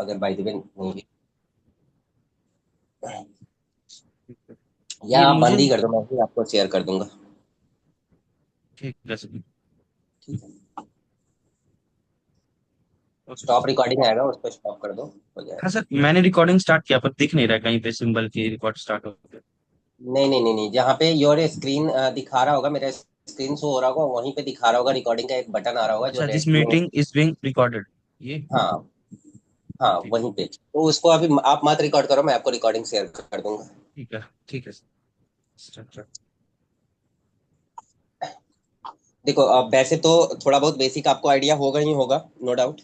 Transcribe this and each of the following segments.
अगर by the way नहीं भी, ठीक है। या ये आप मुझे बंद ही कर दो, मैं भी आपको शेयर कर दूंगा। ठीक है सर। ठीक है, ओके स्टॉप सर। रिकॉर्डिंग आएगा, उस पर स्टॉप कर दो, हो जाएगा। हाँ सर, मैंने रिकॉर्डिंग स्टार्ट किया पर दिख नहीं रहा कहीं पे सिंबल की रिकॉर्ड स्टार्ट हो गया। नहीं नहीं नहीं नहीं, जहाँ पे योर स्क्रीन दिखा रहा होगा, मेरा स्क्रीन शो हो रहा होगा, वहीं पे दिखा रहा होगा, रिकॉर्डिंग का एक बटन आ रहा होगा जो अच्छा, दिस रेड में। मीटिंग इज बीइंग रिकॉर्डेड, ये। हाँ हाँ, ठीक वहीं पे तो उसको अभी आप मत रिकॉर्ड करो, मैं आपको रिकॉर्डिंग शेयर कर दूंगा। ठीक है। ठीक है सर। देखो, अब वैसे तो थोड़ा बहुत बेसिक आपको आइडिया होगा ही होगा, नो डाउट,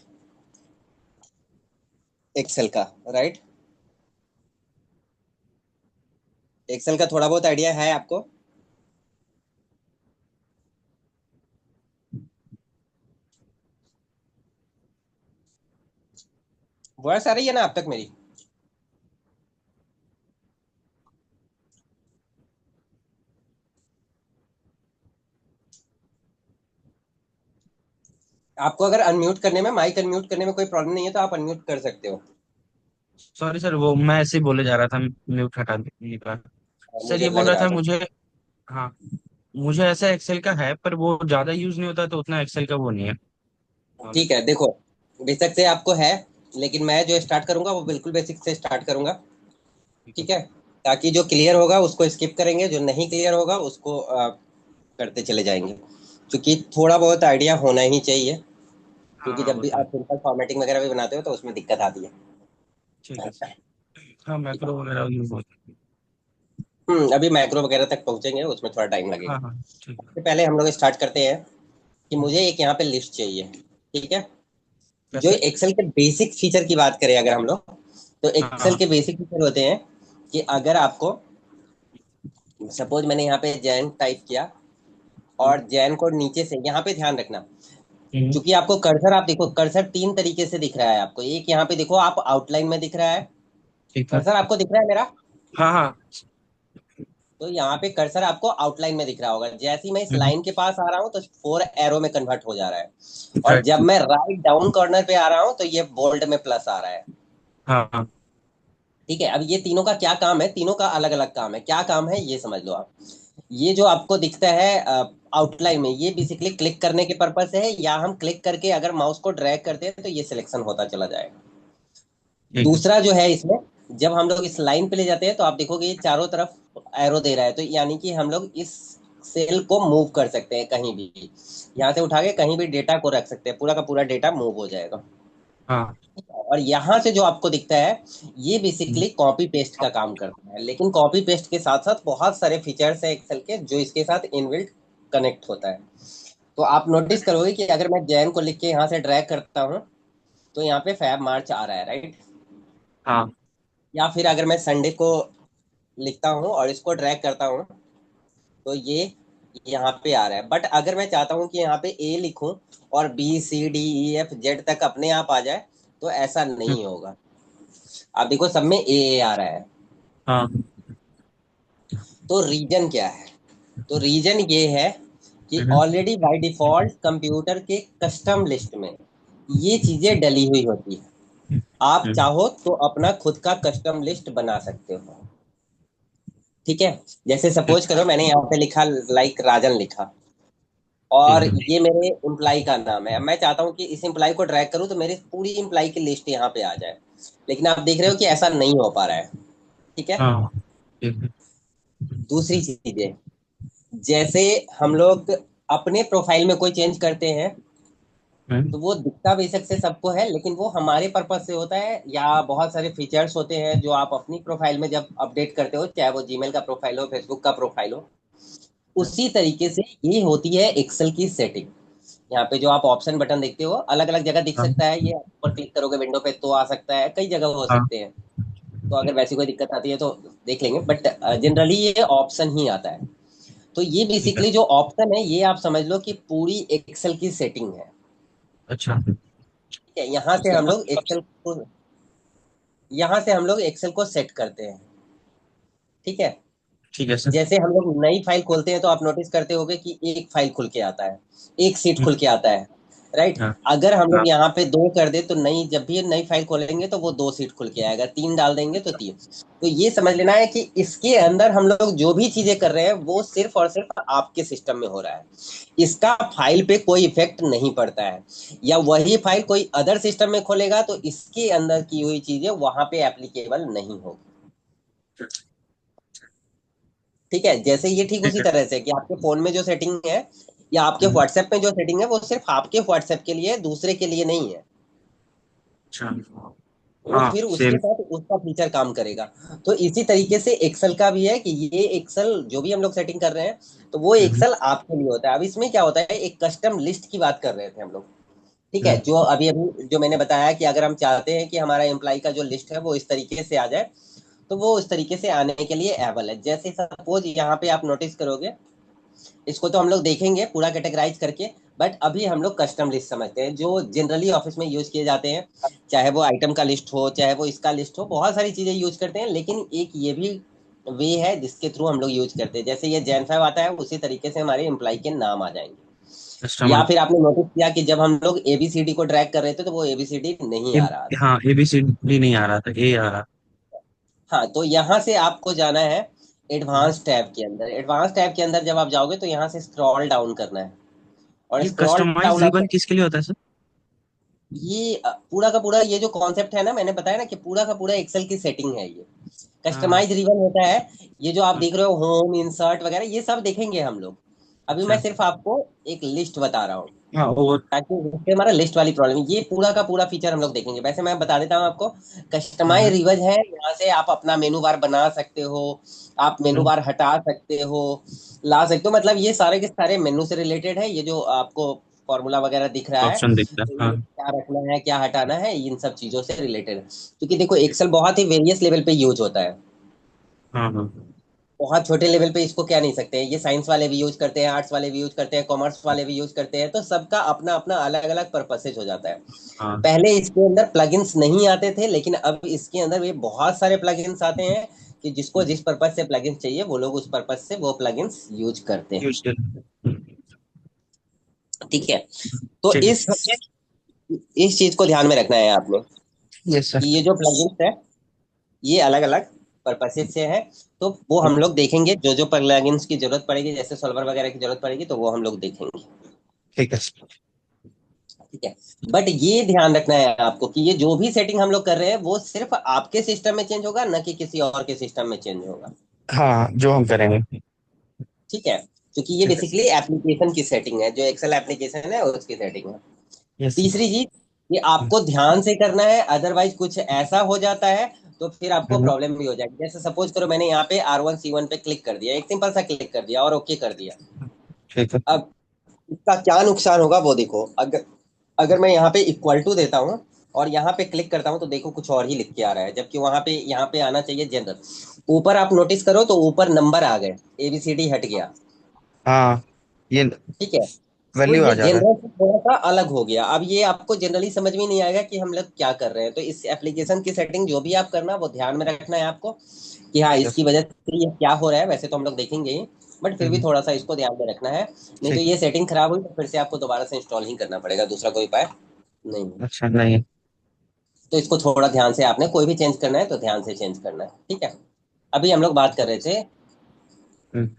एक्सेल का, राइट? एक्सेल का थोड़ा बहुत आइडिया है आपको? वॉइस आ रही है ना अब तक मेरी? आपको अगर अनम्यूट करने में, माइक अनम्यूट करने में कोई प्रॉब्लम नहीं है तो आप अनम्यूट कर सकते हो। सॉरी सर, वो मैं ऐसे ही बोले जा रहा था, म्यूट हटा देने का। सर मुझे ये बोल लग रहा रहा था था। मुझे। हाँ, मुझे ऐसा एक्सेल का है पर वो ज्यादा यूज नहीं होता, तो उतना एक्सेल का वो नहीं है ठीक नॉलेज। है, देखो, बेसिक से आपको है, लेकिन मैं जो स्टार्ट करूंगा वो बिल्कुल बेसिक से स्टार्ट करूंगा। ठीक है ठीक है, सर। ताकि जो क्लियर होगा उसको स्किप करेंगे, जो नहीं क्लियर होगा उसको करते चले जाएंगे, क्योंकि थोड़ा बहुत आइडिया होना ही चाहिए। हाँ क्योंकि हाँ, जब वो भी तो है। आप सिंपल फॉर्मेटिंग वगैरह भी बनाते हो तो उसमें दिक्कत आती है। ठीक है सर। हाँ, ठीक है। मैक्रो वगैरह यूज होता है। अभी मैक्रो वगैरह तक पहुंचेंगे, उसमें थोड़ा टाइम लगेगा। हाँ हाँ, ठीक है। सबसे पहले हम लोग स्टार्ट करते हैं कि हम्म, मुझे एक यहाँ पे लिस्ट चाहिए। ठीक है, जो कैसे? एक्सेल के बेसिक फीचर की बात करें अगर हम लोग, तो हाँ एक्सेल हाँ। के बेसिक फीचर होते हैं कि अगर आपको, सपोज मैंने यहाँ पे जैन टाइप किया, हम्म, और जैन को नीचे से, यहाँ पे ध्यान रखना, हम्म, क्योंकि आपको कर्सर, आप देखो कर्सर तीन तरीके से दिख रहा है आपको। एक यहाँ पे देखो, आप आउटलाइन में दिख रहा है, ठीक है। कर्सर आपको दिख रहा है मेरा? हाँ हाँ। तो यहाँ पे कर्सर आपको आउटलाइन में दिख रहा होगा, जैसे ही मैं इस हम्म, लाइन के पास आ रहा हूँ तो फोर एरो में कन्वर्ट हो जा रहा है। और राइट। जब मैं राइट डाउन कॉर्नर पे आ रहा हूँ तो ये बोल्ड में प्लस आ रहा है। हाँ हाँ। ठीक है, अब ये तीनों का क्या काम है, तीनों का अलग अलग काम है, क्या काम है ये समझ लो आप। ये जो आपको दिखता है आउटलाइन में, ये बेसिकली क्लिक करने के पर्पज से है, या हम क्लिक करके अगर माउस को ड्रैग करते हैं तो ये सिलेक्शन होता चला जाएगा। ठीक है। दूसरा जो है इसमें, जब हम लोग इस लाइन पे ले जाते हैं तो आप देखोगे ये चारों तरफ एरो दे रहा है, तो यानी कि हम लोग इस सेल को मूव कर सकते हैं कहीं भी, यहाँ से उठा के कहीं भी डेटा को रख सकते हैं, पूरा का पूरा डेटा मूव हो जाएगा। हाँ। और यहाँ से जो आपको दिखता है, ये हम्म, बेसिकली कॉपी पेस्ट का काम करता है, लेकिन कॉपी पेस्ट के साथ साथ बहुत सारे फीचर्स है एक्सेल के जो इसके साथ इनबिल्ट कनेक्ट होता है। तो आप नोटिस करोगे कि अगर मैं जैन को लिख के यहाँ से ड्रैग करता हूँ तो यहाँ पे फैब मार्च आ रहा है, राइट? हाँ। या फिर अगर मैं संडे को लिखता हूँ और इसको ड्रैग करता हूँ तो ये यहाँ पे आ रहा है। बट अगर मैं चाहता हूँ कि यहाँ पे ए लिखूं और B C D E F Z तक अपने आप आ जाए, तो ऐसा हम्म, नहीं होगा। आप देखो सब में ए आ रहा है। हाँ। तो रीजन क्या है? तो रीजन ये है कि हम्म, ऑलरेडी बाय डिफॉल्ट कंप्यूटर के कस्टम लिस्ट में ये चीजें डली हुई होती है। आप हम्म, चाहो तो अपना खुद का कस्टम लिस्ट बना सकते हो। ठीक है, जैसे ठीक। सपोज करो मैंने यहाँ पे लिखा, लाइक राजन लिखा, ठीक और है। ये मेरे इम्प्लाई का नाम है। अब मैं चाहता हूँ कि इस इम्प्लाई को ड्रैग करूँ तो मेरी पूरी इम्प्लाई की लिस्ट यहाँ पे आ जाए, लेकिन आप देख रहे हो कि ऐसा नहीं हो पा रहा है। ठीक है, हाँ। ठीक है। दूसरी चीजें, जैसे हम लोग अपने प्रोफाइल में कोई चेंज करते हैं हम्म, तो वो दिखता बेशक से सबको है, लेकिन वो हमारे पर्पज से होता है, या बहुत सारे फीचर्स होते हैं जो आप अपनी प्रोफाइल में जब अपडेट करते हो, चाहे वो जीमेल का प्रोफाइल हो, फेसबुक का प्रोफाइल हो, उसी तरीके से ये होती है एक्सेल की सेटिंग। यहाँ पे जो आप ऑप्शन बटन देखते हो अलग अलग जगह दिख हाँ सकता है, ये ऊपर क्लिक करोगे विंडो पे तो आ सकता है, कई जगह हो हाँ। सकते हैं। तो अगर वैसी कोई दिक्कत आती है तो देख लेंगे, बट जनरली ये ऑप्शन ही आता है। तो ये ठीक है। बेसिकली जो ऑप्शन है ये आप समझ लो कि पूरी एक्सेल की सेटिंग है। अच्छा। ठीक है, यहाँ से हम लोग एक्सेल को, यहाँ से हम लोग एक्सेल को सेट करते हैं। ठीक है, ठीक है सर। जैसे हम लोग नई फाइल खोलते हैं तो आप नोटिस करते होगे कि एक फाइल खुल के आता है, एक सीट हम्म, खुल के आता है। राइट। हाँ अगर हम हाँ। लोग यहाँ पे 2 कर दे तो नई, जब भी नई फाइल खोलेंगे तो वो 2 सीट खुल के आएगा, 3 डाल देंगे तो 3। तो ये समझ लेना है कि इसके अंदर हम लोग जो भी चीजें कर रहे हैं वो सिर्फ और सिर्फ आपके सिस्टम में हो रहा है, इसका फाइल पे कोई इफेक्ट नहीं पड़ता है। या वही फाइल कोई अदर सिस्टम में खोलेगा तो इसके अंदर की हुई चीजें वहां पे एप्लीकेबल नहीं होगी। ठीक है, जैसे ये ठीक ठीक उसी है। तरह से कि आपके फोन में जो सेटिंग है या आपके हम्म, व्हाट्सएप में जो सेटिंग है वो सिर्फ आपके व्हाट्सएप के लिए है, दूसरे के लिए नहीं है। अच्छा। वो हाँ फिर उसके सेम। साथ उसका फीचर काम करेगा। तो इसी तरीके से एक्सेल का भी है कि ये एक्सेल जो भी हम लोग सेटिंग कर रहे हैं तो वो हम्म एक्सेल आपके लिए होता है। अब इसमें क्या होता है, एक कस्टम लिस्ट की बात कर रहे थे हम लोग। ठीक है, हम्म, जो अभी अभी जो मैंने बताया कि अगर हम चाहते हैं कि हमारा एम्प्लॉय का जो लिस्ट है वो इस तरीके से आ जाए, तो वो उस तरीके से आने के लिए एबल है। जैसे सपोज यहाँ पे आप नोटिस करोगे, इसको तो हम लोग देखेंगे पूरा कैटेगराइज करके, बट अभी हम लोग कस्टम लिस्ट समझते हैं जो जनरली ऑफिस में यूज किए जाते हैं। चाहे वो आइटम का लिस्ट हो, चाहे वो इसका लिस्ट हो, बहुत सारी चीजें यूज करते हैं, लेकिन एक ये भी वे है जिसके थ्रू हम लोग यूज करते हैं। जैसे ये जैन 5 आता है उसी तरीके से हमारे एम्प्लॉय के नाम आ जाएंगे। या कस्टमर। फिर आपने नोटिस किया कि जब हम लोग एबीसीडी को ड्रैग कर रहे थे तो वो एबीसीडी नहीं आ रहा था। हाँ ABCD नहीं आ रहा था, ए आ रहा। हाँ, तो यहाँ से आपको जाना है एडवांस टैब के अंदर। एडवांस टैब के अंदर जब आप जाओगे तो यहाँ से स्क्रॉल डाउन करना है, और ये स्क्रॉल कस्टमाइज डाउन रिबन किसके लिए होता है सर? ये पूरा का पूरा ये जो कॉन्सेप्ट है ना, मैंने बताया ना कि पूरा का पूरा एक्सेल की सेटिंग है ये। हाँ कस्टमाइज रिबन होता है। ये जो आप देख रहे हो होम इंसर्ट वगैरह ये सब देखेंगे हम लोग। अभी मैं अच्छा। सिर्फ आपको एक लिस्ट बता रहा हूँ, हाँ और। ताकि इससे हमारा लिस्ट वाली प्रॉब्लम, ये पूरा का पूरा फीचर हम लोग देखेंगे। वैसे मैं बता देता हूँ आपको, कस्टमाइज हम्म, रिवज है, यहाँ से आप अपना मेनू बार बना सकते हो, आप मेनू हम्म, बार हटा सकते हो, ला सकते हो। मतलब ये सारे के सारे मेनू से रिलेटेड है। ये जो आपको फॉर्मूला वगैरह दिख रहा है, ऑप्शन दिखता तो है हाँ। ये क्या रखना है क्या हटाना है, इन सब चीजों से रिलेटेड है। क्योंकि देखो एक्सेल बहुत ही वेरियस लेवल पे यूज होता है। हाँ हाँ बहुत छोटे लेवल पे इसको क्या नहीं सकते हैं, ये साइंस वाले भी यूज करते हैं, आर्ट्स वाले भी यूज करते हैं, कॉमर्स वाले भी यूज करते हैं, तो सबका अपना अपना अलग अलग पर्पसेज हो जाता है। हाँ। पहले इसके अंदर प्लगइन्स नहीं आते थे, लेकिन अब इसके अंदर भी बहुत सारे प्लगइन्स आते हैं कि जिसको जिस पर्पज से प्लगइन्स चाहिए वो लोग उस पर्पज से वो प्लगइन्स यूज करते हैं। यूज कर। ठीक है, तो ठीक इस चीज को ध्यान में रखना है आपने है। Yes sir. कि ये जो प्लगइन्स है ये अलग अलग पर्पसेस से है। तो वो हम लोग देखेंगे, जो जो प्लगइन्स की जरूरत पड़ेगी, जैसे सॉल्वर वगैरह की जरूरत पड़ेगी तो वो हम लोग देखेंगे। ठीक है। ठीक है, बट ये ध्यान रखना है आपको कि ये जो भी सेटिंग हम लोग कर रहे हैं वो सिर्फ आपके सिस्टम में चेंज होगा, न कि किसी और के सिस्टम में चेंज होगा। हाँ जो हम करेंगे। ठीक है, क्योंकि ये ठीक है। बेसिकली एप्लीकेशन की सेटिंग है, जो एक्सेल एप्लीकेशन है उसकी सेटिंग है। Yes sir. तीसरी चीज, ये आपको ध्यान से करना है, अदरवाइज कुछ ऐसा हो जाता है तो फिर आपको हम्म, प्रॉब्लम भी हो जाएगी। जैसे सपोज करो मैंने यहाँ पे R1C1 पे क्लिक कर दिया, एक सिंपल सा क्लिक कर दिया और ओके कर दिया। ठीक है। अब इसका क्या नुकसान होगा वो देखो। अगर अगर मैं यहाँ पे इक्वल टू देता हूँ और यहाँ पे क्लिक करता हूँ तो देखो कुछ और ही लिख के आ रहा है, जबकि वहां पे यहाँ पे आना चाहिए जनरल। ऊपर आप नोटिस करो तो ऊपर नंबर आ गए, ABCD हट गया। हाँ ये ठीक है, तो वैल्यू ये आ जा रहा जनरल से थोड़ा सा अलग हो गया। अब ये आपको जनरली समझ में नहीं आएगा कि हम लोग क्या कर रहे हैं। तो इस एप्लीकेशन की सेटिंग जो भी आप करना वो ध्यान में रखना है आपको कि हाँ है। इसकी वजह से ये क्या हो रहा है। वैसे तो हम लोग देखेंगे ही, बट फिर भी हम्म, थोड़ा सा इसको ध्यान में रखना है। नहीं तो ठीक। ये सेटिंग खराब हुई तो फिर से आपको दोबारा से इंस्टॉल ही करना पड़ेगा, दूसरा कोई उपाय नहीं है। अच्छा नहीं। तो इसको थोड़ा ध्यान से, आपने कोई भी चेंज करना है तो ध्यान से चेंज करना है। ठीक है, अभी हम लोग बात कर रहे थे हम्म,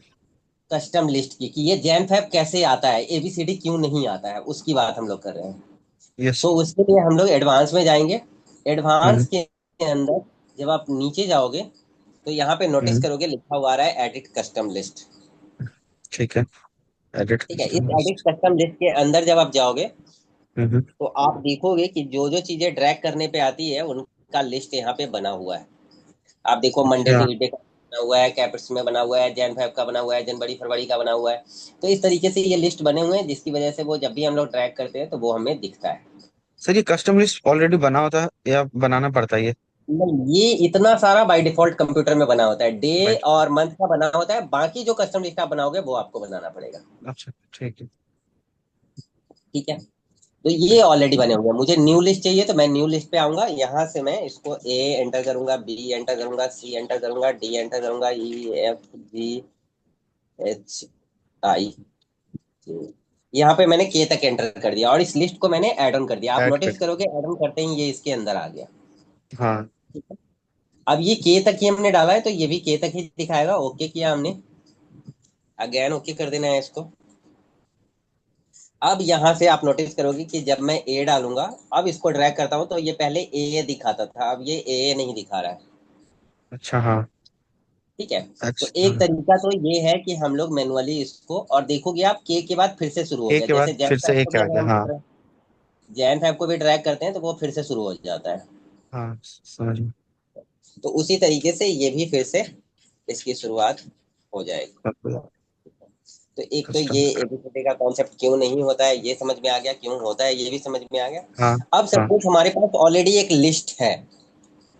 कस्टम लिस्ट की कि ये जैन फैब कैसे आता है, ABCD क्यों नहीं आता है, उसकी बात हम लोग कर रहे हैं। यस। तो उसके लिए हम लोग एडवांस में जाएंगे। हम्म, एडवांस के अंदर जब आप नीचे जाओगे तो यहाँ पे नोटिस हम्म, करोगे लिखा हुआ आ रहा है एडिट कस्टम लिस्ट। ठीक है। एडिट ठीक है, इस custom edit list. Custom list के अंदर जब आप जाओगे हम्म, तो आप देखोगे कि जो जो चीजें ड्रैग करने पे आती है उनका लिस्ट यहाँ पे बना हुआ है। आप देखो मंडे अच्छा। ट्यूजडे का बना हुआ है, कैप्स में बना हुआ है, जैन फाइव का बना हुआ है, जनवरी फरवरी का बना हुआ है। तो इस तरीके से ये लिस्ट बने हुए हैं जिसकी वजह से वो जब भी हम लोग ट्रैक करते हैं तो वो हमें दिखता है। सर ये कस्टम लिस्ट ऑलरेडी बना होता है या बनाना पड़ता है ये? नहीं, ये इतना सारा बाय डिफॉल्ट कंप्यूटर में बना होता है, डे राइट। और मंथ का बना होता है। बाकी जो कस्टम लिस्ट आप बनाओगे वो आपको बनाना पड़ेगा। अच्छा ठीक है। ठीक है, तो ये ऑलरेडी बने हुए हैं। मुझे न्यू लिस्ट चाहिए तो मैं न्यू लिस्ट पे आऊंगा, यहाँ से मैं इसको A एंटर करूंगा, B एंटर करूंगा, C एंटर करूंगा, D एंटर करूंगा, E F G H I J यहाँ पे मैंने के तक एंटर कर दिया और इस लिस्ट को मैंने ऐड ऑन कर दिया। आप ऐड नोटिस कर। करोगे ऐड ऑन करते ही ये इसके अंदर आ गया। हाँ। ठीक है। अब ये के तक ही हमने डाला है तो ये भी के तक ही दिखाएगा। ओके किया हमने, अगेन ओके कर देना है इसको। अब यहाँ से आप नोटिस करोगे कि जब मैं ए डालूंगा, अब इसको ड्रैग करता हूँ तो ये पहले ए दिखाता था, अब ये ए नहीं दिखा रहा है। अच्छा हाँ। ठीक है। तो अच्छा एक तरीका तो ये है कि हम लोग मैनुअली इसको, और देखोगे आप के बाद फिर से शुरू हो ए गया, के बाद जैसे जैन फिर से फैब ए को के भी आ अगर गया, हम हाँ। जैन फैब को भी ड्रैग करते हैं तो वो फिर से शुरू हो जाता है। हाँ समझ गया। तो उसी तरीके से ये भी फिर से इसकी शुरुआत हो जाएगी। तो एक तो ये कस्टम। एबीसीडी का कॉन्सेप्ट क्यों नहीं होता है ये समझ में आ गया, क्यों होता है ये भी समझ में आ गया। हाँ। अब हाँ सपोज हमारे पास ऑलरेडी एक लिस्ट है,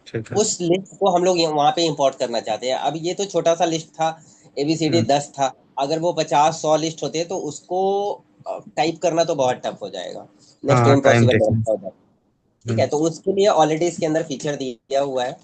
ठीक है। उस लिस्ट को हम लोग वहां पे इंपोर्ट करना चाहते हैं। अब ये तो छोटा सा लिस्ट था, एबीसीडी हम्म। 10 था। अगर वो 50-100 लिस्ट होते तो उसको टाइप करना तो बहुत टफ हो जाएगा, नेक्स्ट टू हाँ टाइम इम्पॉसिबल टेकिंग। हो जाएगा। ठीक हम्म। है, तो उसके लिए ऑलरेडी इसके अंदर फीचर दिया हुआ है।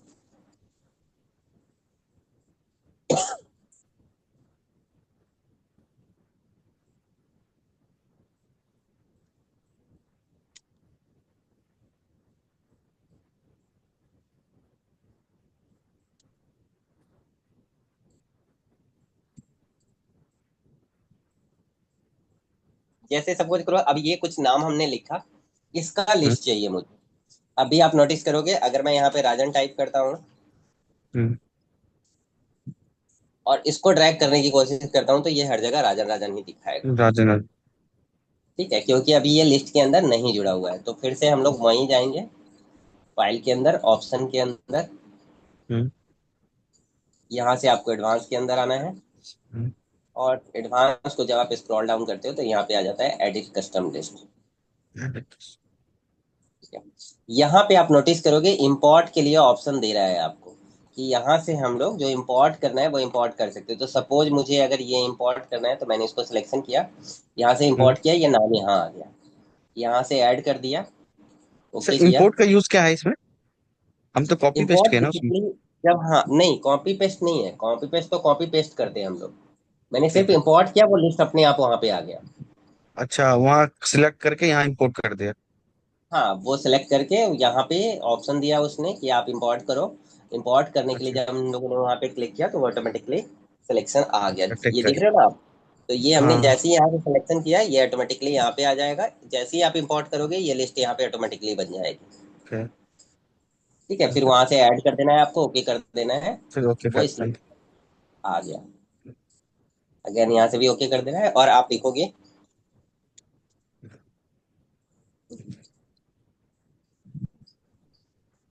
जैसे सपोज करो अब ये कुछ नाम हमने लिखा, इसका हम्म। लिस्ट चाहिए मुझे। अभी आप नोटिस करोगे अगर मैं यहाँ पे राजन टाइप करता हूँ हम्म। और इसको ड्रैग करने की कोशिश करता हूँ तो ये हर जगह राजन राजन ही दिखाएगा। राजन। ठीक है, क्योंकि अभी ये लिस्ट के अंदर नहीं जुड़ा हुआ है। तो फिर से हम लोग वहीं जाएंगे, फाइल के अंदर, ऑप्शन के अंदर, हम्म। यहाँ से आपको एडवांस के अंदर आना है। हम्म। और एडवांस को जब आप स्क्रॉल डाउन करते हो तो यहाँ पे आ जाता है एडिट कस्टम लिस्ट। ठीक है। यहाँ पे आप नोटिस करोगे इंपोर्ट के लिए ऑप्शन दे रहा है आपको कि यहाँ से हम लोग जो इंपोर्ट करना है वो इंपोर्ट कर सकते हो। तो सपोज मुझे अगर ये इंपोर्ट करना है तो मैंने इसको सिलेक्शन किया, यहाँ से हम्म। इंपोर्ट किया, ये नाम यहाँ आ गया, यहाँ से ऐड कर दिया, सर ओके किया। इंपोर्ट का यूज क्या है इसमें? हम तो कॉपी पेस्ट इंपोर्ट किए ना उसमें। बेसिकली जब, हाँ नहीं, कॉपी पेस्ट नहीं है, कॉपी पेस्ट तो कॉपी पेस्ट करते हैं हम लोग। मैंने सिर्फ ठीक है। इंपोर्ट किया, वो लिस्ट अपने आप वहाँ पे आ गया। अच्छा वहाँ सिलेक्ट करके यहाँ इंपोर्ट कर दिया। हाँ, वो सिलेक्ट करके यहाँ पे ऑप्शन दिया उसने कि आप इंपोर्ट करो। इंपोर्ट करने के लिए अच्छा। जब हम लोगों ने वहाँ पे क्लिक किया तो ऑटोमेटिकली सिलेक्शन आ गया। अच्छा टेक ये कर। देख रहे हो ना आप? तो ये हमने हाँ। जैसे ही यहाँ पे सिलेक्शन किया ये ऑटोमेटिकली यहाँ पे आ जाएगा। जैसे ही आप इंपोर्ट करोगे ये लिस्ट यहाँ पे ऑटोमेटिकली बन जाएगी। फिर ठीक है, फिर वहां से ऐड कर देना है आपको, ओके कर देना है। फिर ओके वो करते इसलिए हैं। आ गया। अगेन यहाँ से भी ओके कर देना है और आप लिखोगे।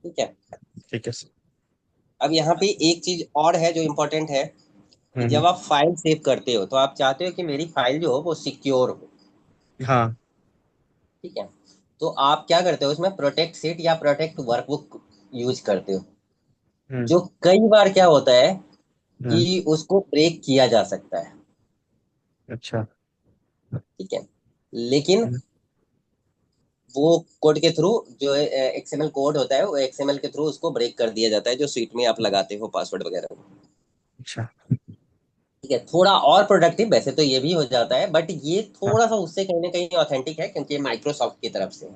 ठीक है। ठीक है सर। अब यहाँ पे एक चीज और है जो इम्पोर्टेंट है कि हम्म। जब आप फाइल सेव करते हो तो आप चाहते हो कि मेरी फाइल जो हो वो सिक्योर हो। हाँ। ठीक है। तो आप क्या करते हो उसमें, प्रोटेक्ट सीट या प्रोटेक्ट वर्कबुक यूज करते हो। हम्म। जो कई बार क्या होता है हम्म। कि उसको ब्रेक किया जा सकता है। अच्छा। ठीक है। लेकिन हम्म। वो कोड के थ्रू, जो एक्सएमएल कोड होता है वो एक्सएमएल के थ्रू उसको ब्रेक कर दिया जाता है, जो सीट में आप लगाते हो पासवर्ड वगैरह। अच्छा। ठीक है, थोड़ा और प्रोडक्टिव वैसे तो ये भी हो जाता है, बट ये हाँ। थोड़ा सा उससे कहीं ना कहीं ऑथेंटिक है क्योंकि ये माइक्रोसॉफ्ट की तरफ से है।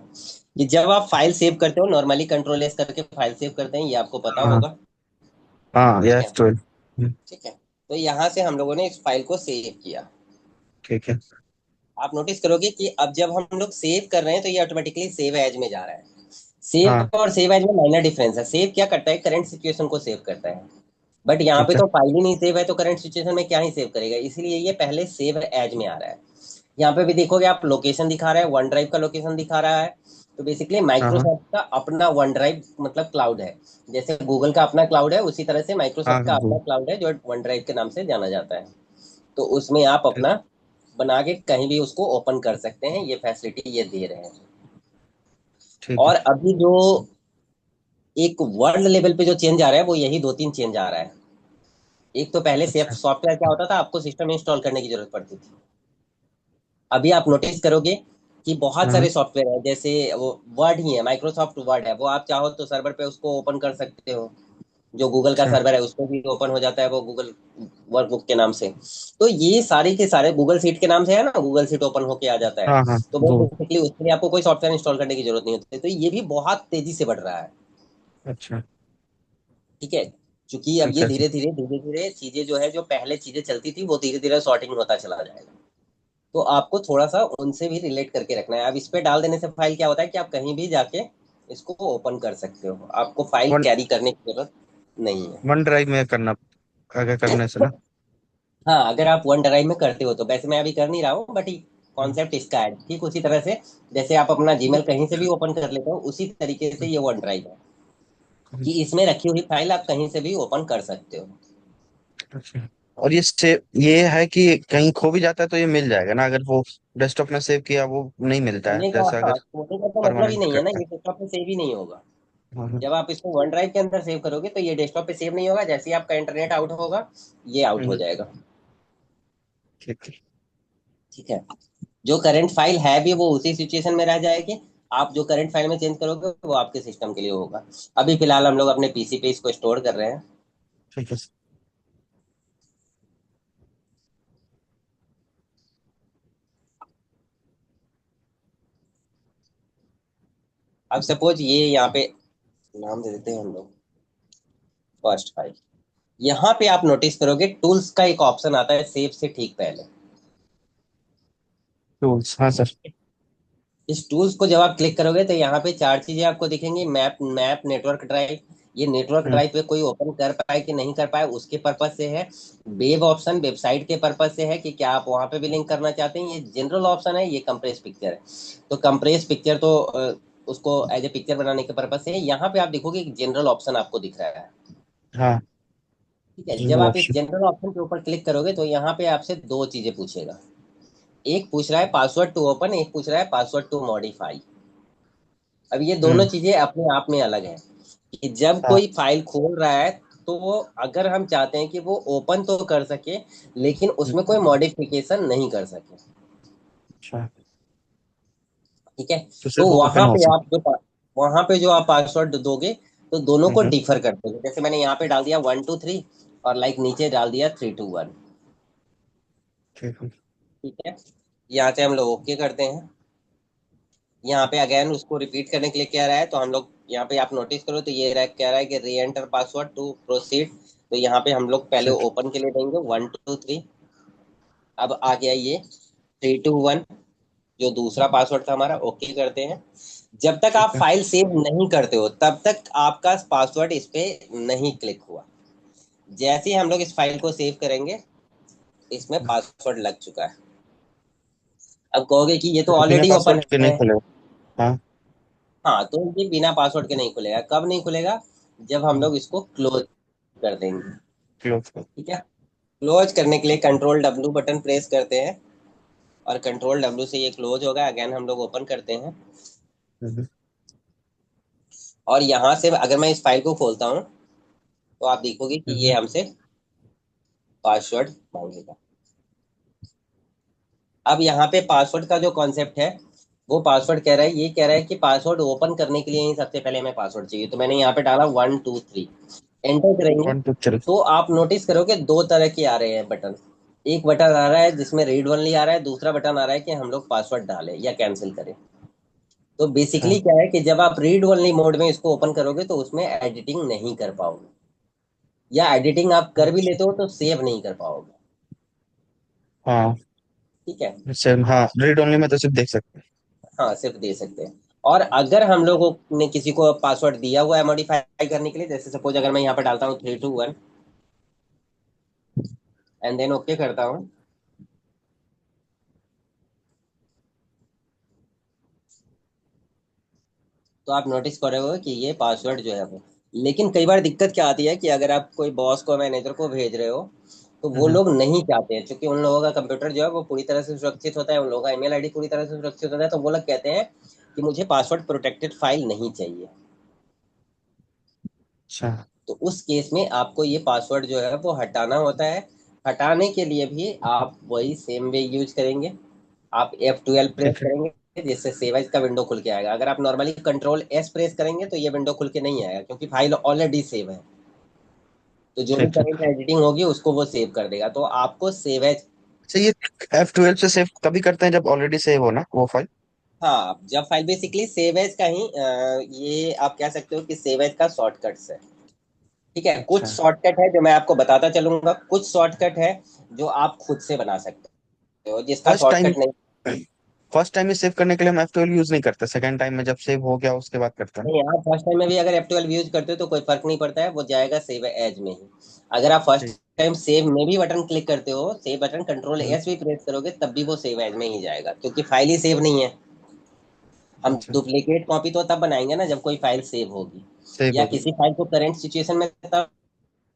कि जब आप फाइल सेव करते हो नॉर्मली कंट्रोल एस करके फाइल सेव करते हैं, ये आपको पता हाँ। होगा। हाँ ठीक है। यस 12। ठीक है, तो यहाँ से हम लोगों ने इस फाइल को सेव किया। ठीक है। आप नोटिस करोगे कि अब जब हम लोग सेव कर रहे हैं तो ये ऑटोमेटिकली सेव एज में जा रहा है। हाँ। सेव और सेव एज में माइनर डिफरेंस है। सेव क्या करता है, करंट सिचुएशन को सेव करता है, बट यहाँ पे ठीक है। तो फाइल ही नहीं सेव है तो करंट सिचुएशन में क्या ही सेव करेगा, इसीलिए ये पहले सेव एज में आ रहा है। यहाँ पे भी देखोगे आप, लोकेशन दिखा रहा है, वन ड्राइव का लोकेशन दिखा रहा है। तो बेसिकली हाँ। हाँ। माइक्रोसॉफ्ट का अपना वन ड्राइव मतलब क्लाउड है। जैसे गूगल का अपना क्लाउड है उसी तरह से हाँ माइक्रोसॉफ्ट का अपना गूगल। क्लाउड है जो वन ड्राइव के नाम से जाना जाता है। तो उसमें आप ठीक। अपना बना के कहीं भी उसको ओपन कर सकते हैं, ये फैसिलिटी ये दे रहे हैं। ठीक है। और अभी जो एक वर्ल्ड लेवल पे जो चेंज आ रहा है वो यही दो तीन चेंज आ रहा है। एक तो पहले सेफ अच्छा। सॉफ्टवेयर क्या होता था, आपको सिस्टम इंस्टॉल करने की जरूरत पड़ती थी। अभी आप नोटिस करोगे कि बहुत हाँ। सारे सॉफ्टवेयर है, जैसे वो वर्ड ही है, माइक्रोसॉफ्ट वर्ड है, वो आप चाहो तो सर्वर पे उसको ओपन कर सकते हो। जो गूगल का अच्छा। सर्वर है उस पर भी ओपन हो जाता है वो गूगल वर्कबुक के नाम से। तो ये सारे के सारे गूगल सीट के नाम से है ना, गूगल सीट ओपन होके आ जाता है। हाँ हाँ तो वो वो। बेसिकली उसके लिए आपको कोई सॉफ्टवेयर इंस्टॉल करने की जरूरत नहीं होती, तो ये भी बहुत तेजी से बढ़ रहा है। अच्छा। ठीक है। क्योंकि अब ठीक ये है सर। धीरे धीरे चीजें जो है, जो पहले चीजें चलती थी वो धीरे धीरे सॉर्टिंग होता चला जाएगा। तो आपको थोड़ा सा उनसे भी रिलेट करके रखना है। अब इस पे डाल देने से फाइल क्या होता है कि आप कहीं भी जाके इसको ओपन कर सकते हो, आपको फाइल वन कैरी करने की जरूरत नहीं है। वन ड्राइव में करना, अगर करने से ना। हाँ, अगर आप वन ड्राइव में करते हो तो, वैसे मैं अभी कर नहीं रहा हूँ, बट कॉन्सेप्ट इसका है ठीक उसी तरह से। जैसे आप अपना जीमेल कहीं से भी ओपन कर लेते हो, उसी तरीके से ये वन ड्राइव है कि इसमें रखी हुई फाइल आप कहीं से भी ओपन कर सकते हो। अच्छा। और ये है कि कहीं खो भी जाता है तो ये मिल जाएगा ना, अगर वो डेस्कटॉप में सेव किया वो नहीं मिलता है, खोने का, जैसे हाँ, अगर खोने का तो मतलब ही परमानेंट नहीं है ना, करते ये डेस्कटॉप पे सेव ही नहीं होगा। हैं। हाँ हाँ। जब आप इसको वन ड्राइव के अंदर सेव करोगे तो ये डेस्कटॉप पे सेव नहीं होगा, जैसे ही आपका इंटरनेट आउट होगा ये आउट हो हम्म, जाएगा। ठीक है। ठीक है। जो करंट फाइल है भी वो उसी सिचुएशन में रह जाएगी। आप जो करंट फाइल में चेंज करोगे वो आपके सिस्टम के लिए होगा। अभी फिलहाल हम लोग अपने पीसी पे इसको स्टोर कर रहे हैं। ठीक है। अब सपोज ये यहाँ पे नाम दे देते हैं हम लोग फर्स्ट फाइल। यहाँ पे आप नोटिस करोगे टूल्स का एक ऑप्शन आता है सेव से ठीक पहले। टूल्स, हाँ सर। इस टूल्स को जब आप क्लिक करोगे तो यहाँ पे चार चीजें आपको दिखेंगी। Map, network drive. ये नेटवर्क हम्म, ड्राइव पे कोई ओपन कर पाए कि नहीं कर पाए उसके पर्पज से है। वेब ऑप्शन, वेबसाइट के पर्पज से है कि क्या आप वहां पे भी लिंक करना चाहते हैं। ये जनरल ऑप्शन है, ये कंप्रेस पिक्चर है। तो कंप्रेस पिक्चर तो उसको एज ए पिक्चर बनाने के पर्पज से है। यहाँ पे आप देखोगे जनरल ऑप्शन आपको दिख रहा है। हाँ। ठीक है। ये जब वो आप इस ऑप्शन। जनरल ऑप्शन के ऊपर क्लिक करोगे तो यहाँ पे आपसे दो चीजें पूछेगा। एक पूछ रहा है पासवर्ड टू ओपन, एक पूछ रहा है पासवर्ड टू मॉडिफाई। अब ये दोनों हम्म। चीजें अपने आप में अलग हैं कि जब हाँ। कोई फाइल खोल रहा है तो वो, अगर हम चाहते हैं कि वो ओपन तो कर सके लेकिन उसमें कोई मॉडिफिकेशन नहीं कर सके। अच्छा। ठीक है। तो तो सिर्फ ओपन हो सकता वहां पे जो आप पासवर्ड दोगे तो दोनों है। को डिफर करते हैं। जैसे मैंने यहाँ पे डाल दिया 1 2 3, और लाइक नीचे डाल दिया 3 2 1। ठीक है। ठीक है। यहाँ से हम लोग ओके करते हैं। यहाँ पे अगेन उसको रिपीट करने के लिए कह रहा है, तो हम लोग यहाँ पे आप नोटिस करो तो ये कह रहा है कि री एंटर पासवर्ड टू प्रोसीड। तो यहाँ पे हम लोग पहले सर। ओपन के लिए देंगे 1 2 3। अब आ गया ये 3 2 1, जो दूसरा पासवर्ड था हमारा। ओके करते हैं। जब तक आप ठीक है। फाइल सेव नहीं करते हो तब तक आपका पासवर्ड इस पे नहीं क्लिक हुआ। जैसे ही हम लोग इस फाइल को सेव करेंगे इसमें पासवर्ड लग चुका है। अब कहोगे कि ये तो तो बिना ऑलरेडी ओपन पासवर्ड के नहीं है। खुलेगा। हाँ। हाँ, तो ये बिना पासवर्ड के नहीं खुलेगा। कब नहीं खुलेगा? जब हम लोग इसको क्लोज कर देंगे। क्लोज कर। ठीक है। क्लोज करने के लिए कंट्रोल W बटन प्रेस करते हैं, और कंट्रोल W से ये क्लोज होगा। अगेन हम लोग ओपन करते हैं, हम्म, और यहाँ से अगर मैं इस फाइल को खोलता हूँ तो आप देखोगे कि ये हम्म, हमसे पासवर्ड मांगेगा। अब यहाँ पे पासवर्ड का जो कॉन्सेप्ट है, वो पासवर्ड कह रहा है, ये कह रहा है कि पासवर्ड ओपन करने के लिए ही सबसे पहले हमें पासवर्ड चाहिए। तो मैंने यहाँ पे डाला 1 2 3, एंटर करेंगे। 1 2 3। तो आप नोटिस करोगे दो तरह के आ रहे हैं बटन। एक बटन आ रहा है जिसमें रीड ओनली आ रहा है, दूसरा बटन आ रहा है कि हम लोग पासवर्ड डालें या कैंसिल करें। तो अच्छा। बेसिकली क्या है कि जब आप रीड ओनली मोड में इसको ओपन करोगे तो उसमें एडिटिंग नहीं कर पाओगे, या एडिटिंग आप कर भी अच्छा। लेते हो तो सेव नहीं कर पाओगे। हाँ। ठीक है। जैसे हाँ, रीड ओनली में तो सिर्फ देख सकते हाँ, सिर्फ दे सकते हैं। और अगर हम लोगों ने किसी को पासवर्ड दिया हुआ है मॉडिफाई करने के लिए, जैसे सपोज अगर मैं यहाँ पे डालता हूँ 3 2 1 एंड देन ओके करता हूँ, तो आप नोटिस करोगे कि ये पासवर्ड जो है वो। लेकिन कई बार दिक्कत क्या आती है कि अगर आप कोई बॉस को, मैनेजर को भेज रहे हो तो हैं। वो लोग नहीं चाहते हैं, क्योंकि उन लोगों का कंप्यूटर जो है वो पूरी तरह से सुरक्षित होता है, उन लोगों का ईमेल आईडी पूरी तरह से सुरक्षित होता है। तो वो लोग कहते हैं कि मुझे पासवर्ड प्रोटेक्टेड फाइल नहीं चाहिए। अच्छा। तो उस केस में आपको ये पासवर्ड जो है वो हटाना होता है। हटाने के लिए भी आप वही सेम वे यूज करेंगे। आप F12 प्रेस ठीक है। करेंगे जिससे सेव एज का विंडो खुल के आएगा। अगर आप नॉर्मली कंट्रोल S प्रेस करेंगे तो ये विंडो खुल के नहीं आएगा, क्योंकि फाइल ऑलरेडी सेव है। तो जो भी ठीक है। करंट एडिटिंग होगी उसको वो सेव कर देगा। तो आपको सेव एज, अच्छा, ये F12 से सेव तभी करते हैं जब ऑलरेडी सेव हो ना वो फाइल? हाँ, जब फाइल बेसिकली सेव एज का ही ये आप कह सकते हो कि सेव एज का शॉर्टकट्स है। ठीक है, कुछ अच्छा। शॉर्टकट है जो मैं आपको बताता चलूंगा, कुछ शॉर्टकट है जो आप खुद से बना सकते हो, जिसका फर्स्ट टाइम शॉर्टकट नहीं। फर्स्ट टाइम में सेव करने के लिए हम F12 यूज नहीं करते, सेकंड टाइम में जब सेव हो गया उसके बाद करते हैं। नहीं, आप फर्स्ट टाइम में भी अगर F12 यूज करते हो तो कोई फर्क नहीं पड़ता है, वो जाएगा सेव एज में ही। अगर आप फर्स्ट ठीक। टाइम सेव में भी बटन क्लिक करते हो, सेव बटन कंट्रोल हम्म, एस भी प्रेस करोगे, तब भी वो सेव एज में ही जाएगा, क्योंकि फाइल ही सेव नहीं है। हम अच्छा। डुप्लीकेट कॉपी तो तब बनाएंगे ना जब कोई फाइल सेव होगी, सेव या हो गया। किसी फाइल को करंट सिचुएशन में तब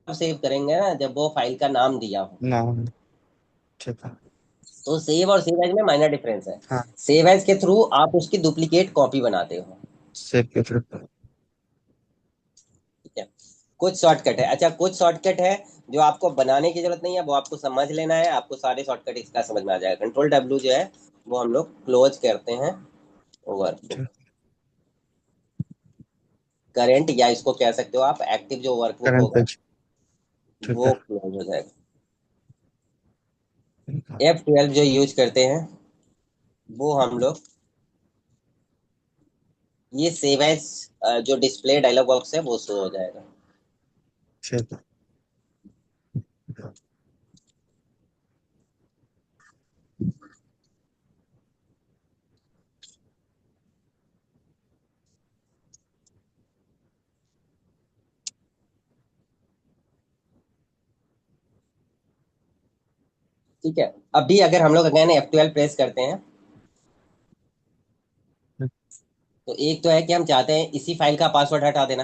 सेव करेंगे ना जब वो फाइल का नाम दिया हो। ना। ठीक है। तो सेव और सेव एज में माइनर डिफरेंस है। हाँ। सेव एज के थ्रू आप उसकी डुप्लीकेट कॉपी बनाते हो। सेव के फिर। ठीक है, कुछ शॉर्टकट है। अच्छा, कुछ शॉर्टकट है जो आपको बनाने की जरूरत नहीं है, वो आपको समझ लेना है। आपको सारे शॉर्टकट इसका समझ में आ जाएगा। कंट्रोल डब्ल्यू जो है वो हम लोग क्लोज करते हैं वर्कबुक। ठीक। करेंट, या इसको कह सकते हो आप एक्टिव जो वर्कबुक करंट होगा पेज। ठीक वो है। क्लोज हो जाएगा। ठीक है। F12 जो यूज करते हैं वो हम लोग, ये सेव एज जो डिस्प्ले डायलॉग बॉक्स है वो शो हो जाएगा। ठीक ठीक है, अभी अगर हम लोग अगेन F12 प्रेस करते हैं, है। तो एक तो है कि हम चाहते हैं इसी फाइल का पासवर्ड हटा देना।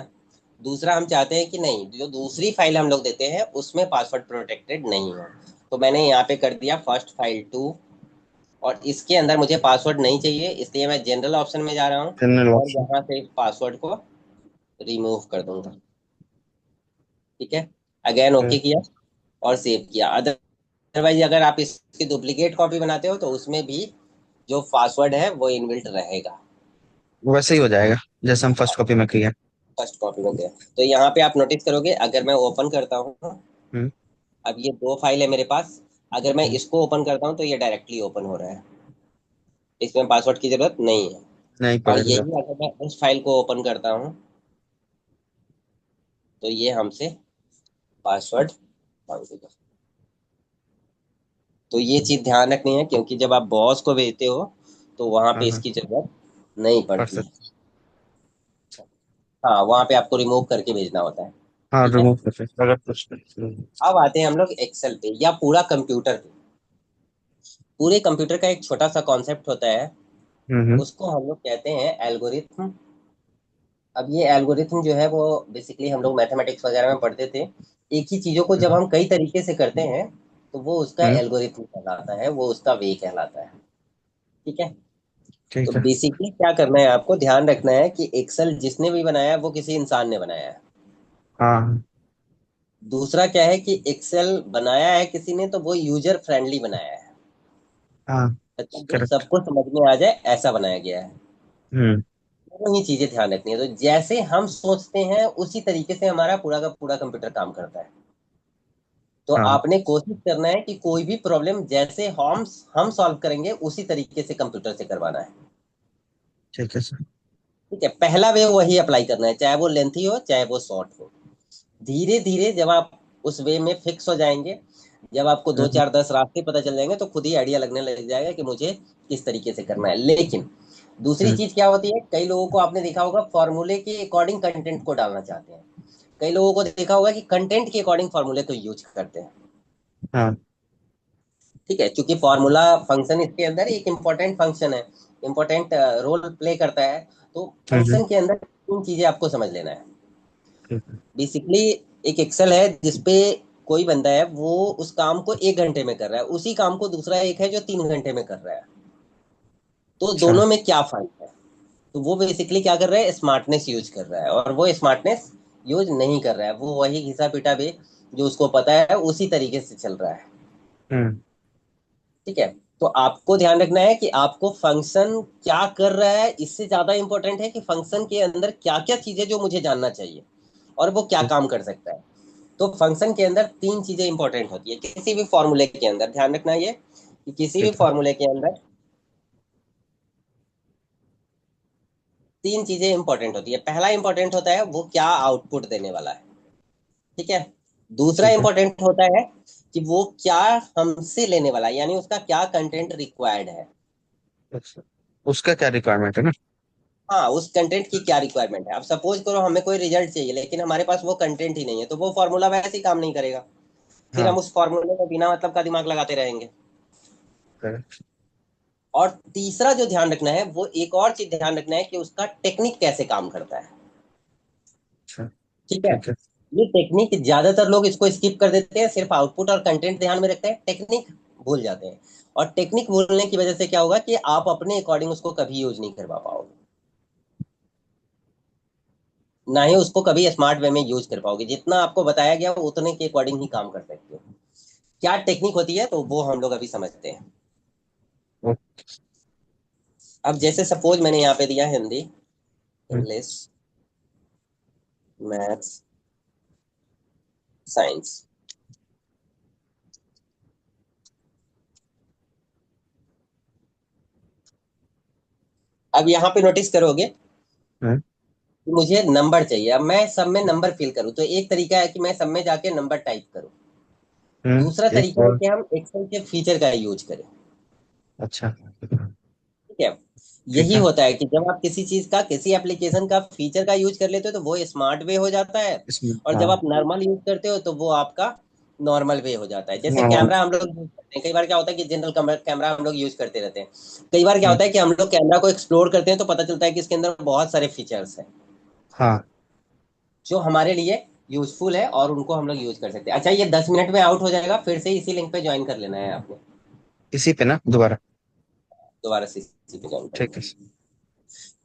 दूसरा, हम चाहते हैं कि नहीं, जो दूसरी फाइल हम लोग देते हैं उसमें पासवर्ड प्रोटेक्टेड नहीं हो। तो मैंने यहाँ पे कर दिया फर्स्ट फाइल टू, और इसके अंदर मुझे पासवर्ड नहीं चाहिए, इसलिए मैं जनरल ऑप्शन में जा रहा हूँ जनरल और ऑप्शन। यहाँ से पासवर्ड को रिमूव कर दूंगा। ठीक है, अगेन ओके किया और सेव किया। अदरवाइज अगर आप इसकी डुप्लीकेट कॉपी बनाते हो तो उसमें भी जो पासवर्ड है वो इनबिल्ट रहेगा। वैसे ही हो जाएगा जैसे हम फर्स्ट कॉपी में किया। फर्स्ट कॉपी में गया, तो यहाँ पे आप नोटिस करोगे अगर मैं ओपन करता हूँ, हम्म। अब ये दो फाइल है मेरे पास, अगर मैं हम्म, इसको ओपन करता हूँ तो ये डायरेक्टली ओपन हो रहा है, इसमें पासवर्ड की जरूरत नहीं है। नहीं और पड़ेगा। यही अगर मैं उस फाइल को ओपन करता हूँ तो ये हमसे पासवर्ड मांगेगा। तो ये चीज ध्यान रखनी है, क्योंकि जब आप बॉस को भेजते हो तो वहां हाँ पे हाँ। इसकी जरूरत नहीं कर पड़ती है। सकते। हाँ, वहां पे आपको रिमूव करके भेजना होता है। हाँ, ठीक है, रिमूव कर सकते अगर कुछ नहीं। अब आते हैं हम लोग एक्सेल पे या पूरा कंप्यूटर पे। पूरे कंप्यूटर का एक छोटा सा कॉन्सेप्ट होता है, हम्म। उसको हम लोग कहते हैं एल्गोरिथम। अब ये एल्गोरिथम जो है वो बेसिकली हम लोग मैथमेटिक्स वगैरह में पढ़ते थे। एक ही चीजों को जब हम्म। हम कई तरीके से करते हैं तो वो उसका हम्म, एल्गोरिथम कहलाता है, वो उसका वे कहलाता है। ठीक है, तो ठीक है। बेसिकली क्या करना है, आपको ध्यान रखना है कि एक्सेल जिसने भी बनाया है वो किसी इंसान ने बनाया है। हाँ दूसरा क्या है कि एक्सेल बनाया है किसी ने तो वो यूजर फ्रेंडली बनाया है, हाँ। मतलब जो करेक्ट। सबको समझ में आ जाए ऐसा बनाया गया है। हम्म। दोनों ही चीजें ध्यान रखनी है। तो जैसे हम सोचते हैं उसी तरीके से हमारा पूरा का पूरा कंप्यूटर काम करता है। तो हाँ। आपने कोशिश करना है कि कोई भी प्रॉब्लम जैसे हम सॉल्व करेंगे उसी तरीके से कंप्यूटर से करवाना है। ठीक है सर। ठीक है, पहला वे वही अप्लाई करना है, चाहे वो लेंथी हो चाहे वो शॉर्ट हो। धीरे धीरे जब आप उस वे में फिक्स हो जाएंगे, जब आपको दो हम्म। चार 10 रास्ते पता चल जाएंगे तो खुद ही आइडिया लगने लग जाएगा कि मुझे किस तरीके से करना है। लेकिन दूसरी हम्म। चीज क्या होती है, कई लोगों को आपने देखा होगा फॉर्मूले के अकॉर्डिंग कंटेंट को डालना चाहते हैं। कई लोगों को देखा होगा कि कंटेंट के अकॉर्डिंग फॉर्मूले को यूज करते हैं। हाँ। ठीक है, क्योंकि फॉर्मूला फंक्शन इसके अंदर एक इम्पोर्टेंट फंक्शन है, इम्पोर्टेंट रोल प्ले करता है। तो हम्म। फंक्शन के अंदर तीन चीजें आपको समझ लेना है। ठीक है। बेसिकली एक एक्सेल है जिसपे कोई बंदा है वो उस काम को 1 घंटे में कर रहा है, उसी काम को दूसरा एक है जो 3 घंटे में कर रहा है। तो अच्छा। दोनों में क्या फर्क है? तो वो बेसिकली क्या कर रहा है, स्मार्टनेस यूज कर रहा है, और वो स्मार्टनेस यूज नहीं कर रहा है, वो वही घिसा पिटा भी जो उसको पता है उसी तरीके से चल रहा है। हम्म। ठीक है, तो आपको ध्यान रखना है कि आपको फंक्शन क्या कर रहा है, इससे ज्यादा इंपॉर्टेंट है कि फंक्शन के अंदर क्या क्या चीजें जो मुझे जानना चाहिए और वो क्या ठीक। काम कर सकता है। तो फंक्शन के अंदर तीन चीजें इंपॉर्टेंट होती है किसी भी फॉर्मूले के अंदर, ध्यान रखना ये कि किसी भी ठीक है। फॉर्मूले के अंदर तीन चीजें इंपॉर्टेंट होती है। पहला इंपॉर्टेंट होता है वो क्या आउटपुट देने वाला है, ठीक है। दूसरा ठीक है। इंपॉर्टेंट होता है कि वो क्या हमसे लेने वाला है, यानी उसका क्या कंटेंट रिक्वायर्ड है। अच्छा, उसका क्या रिक्वायरमेंट है ना। हाँ, उस कंटेंट की क्या रिक्वायरमेंट है। अब सपोज करो हमें कोई रिजल्ट चाहिए लेकिन हमारे पास वो कंटेंट ही नहीं है, तो वो फॉर्मूला वैसे ही काम नहीं करेगा। फिर हम हाँ। उस फॉर्मूले में बिना मतलब का दिमाग लगाते रहेंगे। करेक्ट। और तीसरा जो ध्यान रखना है, वो एक और चीज ध्यान रखना है कि उसका टेक्निक कैसे काम करता है, अच्छा। ठीक है। ठीक है। ये टेक्निक ज्यादातर लोग इसको स्किप कर देते हैं, सिर्फ आउटपुट और कंटेंट ध्यान में रखते हैं, टेक्निक भूल जाते हैं। और टेक्निक भूलने की वजह से क्या होगा कि आप अपने अकॉर्डिंग उसको कभी यूज नहीं करवा पाओगे, ना ही उसको कभी स्मार्ट वे में यूज कर पाओगे। जितना आपको बताया गया वो उतने के अकॉर्डिंग ही काम कर सकते हो। क्या टेक्निक होती है तो वो हम लोग अभी समझते हैं। ओ- अब जैसे सपोज मैंने यहाँ पे दिया हिंदी, हम्म। English, maths, science. अब यहाँ पे नोटिस करोगे हम्म। कि मुझे नंबर चाहिए। अब मैं सब में नंबर फिल करूँ तो एक तरीका है कि मैं सब में जाके नंबर टाइप करूँ। दूसरा एक तरीका है और। कि हम एक्सेल के फीचर का यूज करें, अच्छा। ठीक है। ठीक यही है। होता है कि जब आप किसी चीज का, किसी एप्लीकेशन का फीचर का यूज कर लेते हो तो वो स्मार्ट वे हो जाता है। इसमें और हाँ। जब आप नॉर्मल यूज करते हो तो वो आपका नॉर्मल वे हो जाता है। जैसे नॉर्मल। कैमरा हम लोग यूज करते हैं, कई बार क्या होता है कि जनरल कैमरा हम लोग यूज करते रहते हैं। कई बार क्या हम्म। होता है कि हम लोग कैमरा को एक्सप्लोर करते हैं तो पता चलता है कि इसके अंदर बहुत सारे फीचर्स हैं हाँ। जो हमारे लिए यूजफुल है और उनको हम लोग यूज कर सकते हैं। अच्छा, ये 10 मिनट में आउट हो जाएगा, फिर से इसी लिंक पे ज्वाइन कर लेना है आपने। इसी पे ना दोबारा। दोबारा से इसी पे ज्वाइन ठीक है। करना है,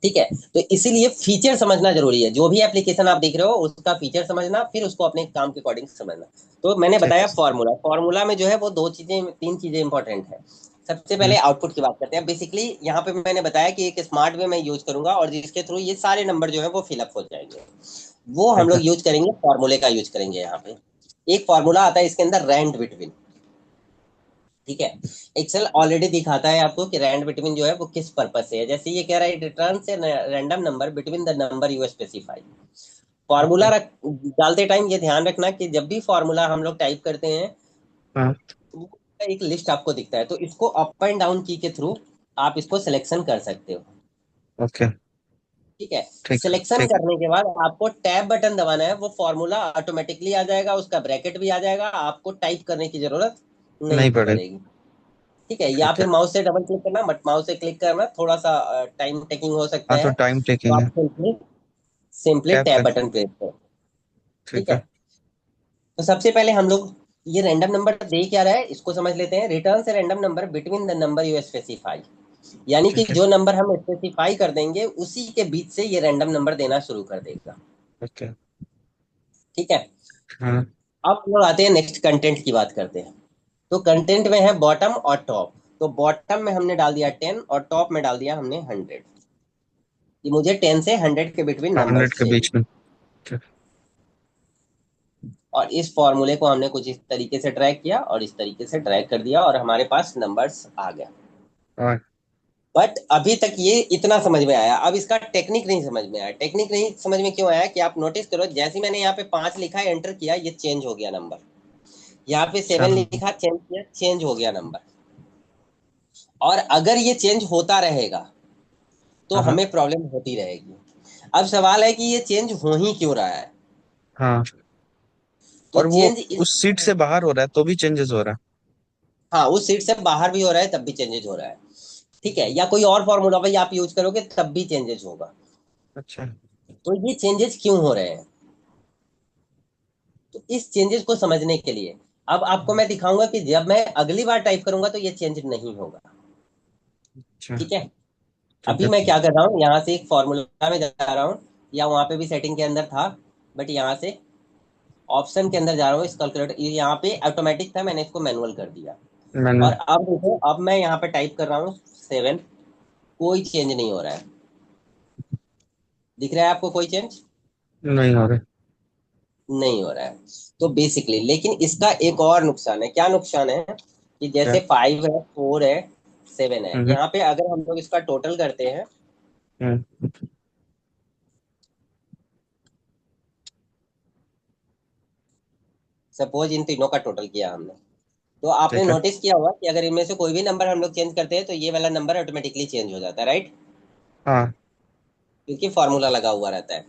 ठीक है। तो इसीलिए फीचर समझना जरूरी है। जो भी एप्लीकेशन आप देख रहे हो उसका फीचर समझना, फिर उसको अपने काम के अकॉर्डिंग समझना। तो मैंने ठीक बताया है। फॉर्मूला, फॉर्मूला में जो है वो दो चीजें, तीन चीजें इंपॉर्टेंट है। सबसे हम्म। पहले आउटपुट की बात करते हैं। बेसिकली यहाँ पे मैंने बताया कि एक स्मार्ट वे में यूज करूंगा और जिसके थ्रू ये सारे नंबर जो है वो फिलअप हो जाएंगे। वो हम ठीक है। लोग यूज करेंगे, फॉर्मूले का यूज करेंगे यहाँ पे। एक फॉर्मूला आता है इसके अंदर, रैंड बिटवीन, ठीक है। एक्सेल ऑलरेडी दिखाता है आपको कि रैंड बिटवीन जो है वो किस पर्पज से है। जैसे ये कह रहा है रिटर्न से random number between the number you specify. Formula okay. डालते टाइम ये ध्यान रखना कि जब भी फॉर्मूला हम लोग टाइप करते हैं हाँ। तो वो एक लिस्ट आपको दिखता है, तो इसको अप एंड डाउन की के थ्रू आप इसको सिलेक्शन कर सकते हो, ओके। ठीक है। ठीक है। सिलेक्शन ठीक है। करने के बाद आपको टैब बटन दबाना है, वो फॉर्मूला ऑटोमेटिकली आ जाएगा, उसका ब्रैकेट भी आ जाएगा, आपको टाइप करने की जरूरत नहीं नहीं पड़ेगा। पड़ेगी, ठीक है। या ठीक है। फिर माउस से डबल क्लिक करना, बट माउस से क्लिक करना थोड़ा सा टाइम टेकिंग हो सकता हाँ, तो है, टाइम तो टेकिंग आप है। सिंपली सिंपली टैप टैब कर। बटन प्रेस करो, ठीक ठीक है। है। तो सबसे पहले हम लोग ये रैंडम नंबर दे क्या रहा है इसको समझ लेते हैं। रिटर्न से random number between the number you specify, यानी कि ठीक है। जो नंबर हम स्पेसिफाई कर देंगे उसी के बीच से ये रैंडम नंबर देना शुरू कर देगा, ओके। ठीक है। हाँ। अब हम लोग आते हैं नेक्स्ट, कंटेंट की बात करते हैं। तो कंटेंट में है बॉटम और टॉप। तो बॉटम में हमने डाल दिया 10 और टॉप में डाल दिया हमने 100, कि मुझे 10 से 100 के बिटवीन 100 नंबर्स के चाहिए। बीच में। ठीक। और इस फॉर्मूले को हमने कुछ इस तरीके से ड्रैग किया और इस तरीके से ड्रैग कर दिया और हमारे पास नंबर्स आ गया। और बट अभी तक ये इतना समझ में आया, अब इसका टेक्निक नहीं समझ में आया। टेक्निक नहीं समझ में क्यों आया कि आप नोटिस करो, जैसे ही मैंने यहाँ पे 5 लिखा, एंटर किया, ये चेंज हो गया नंबर। यहाँ पे अच्छा। 7 लिखा, चेंज किया, चेंज हो गया नंबर। और अगर ये चेंज होता रहेगा तो हाँ। हाँ। हमें प्रॉब्लम होती रहेगी। अब सवाल है कि ये चेंज हो ही क्यों रहा है। हाँ। तो और वो चेंज इस, उस सीट से बाहर हो रहा है तो भी चेंजेस हो रहा हाँ, उस सीट से बाहर भी हो रहा है तब भी चेंजेस हो रहा है, ठीक है। या कोई और फॉर्मूला भाई आप यूज करोगे तब भी चेंजेस होगा। है। अच्छा। तो ये चेंजेस क्यों हो रहे हैं, तो इस चेंजेस को समझने के लिए अब आपको मैं दिखाऊंगा कि जब मैं अगली बार टाइप करूंगा तो ये चेंज नहीं होगा, अच्छा। ठीक है। ठीक अभी है। मैं क्या कर रहा हूँ, यहाँ से एक फॉर्मूला में जा रहा हूँ, या वहां पे भी सेटिंग के अंदर था, बट यहाँ से ऑप्शन के अंदर जा रहा हूँ। इस कैलकुलेटर, ये यहाँ पे ऑटोमेटिक था, मैंने इसको मैनुअल कर दिया। मैंने। और अब देखो, अब मैं यहाँ पे टाइप कर रहा हूँ 7, कोई चेंज नहीं हो रहा है। दिख रहा है आपको कोई चेंज? नहीं हो रहे। नहीं हो रहा है। तो बेसिकली, लेकिन इसका एक और नुकसान है। क्या नुकसान है? कि क्या? जैसे 5 है, 4 है, 7 है, हम्म। यहाँ पे अगर हम लोग इसका टोटल करते हैं, हम्म। सपोज इन तीनों का टोटल किया हमने, तो आपने ठीक है। नोटिस किया होगा कि अगर इनमें से कोई भी नंबर हम लोग चेंज करते हैं तो ये वाला नंबर ऑटोमेटिकली चेंज हो जाता है, राइट? हाँ। क्योंकि फॉर्मूला लगा हुआ रहता है।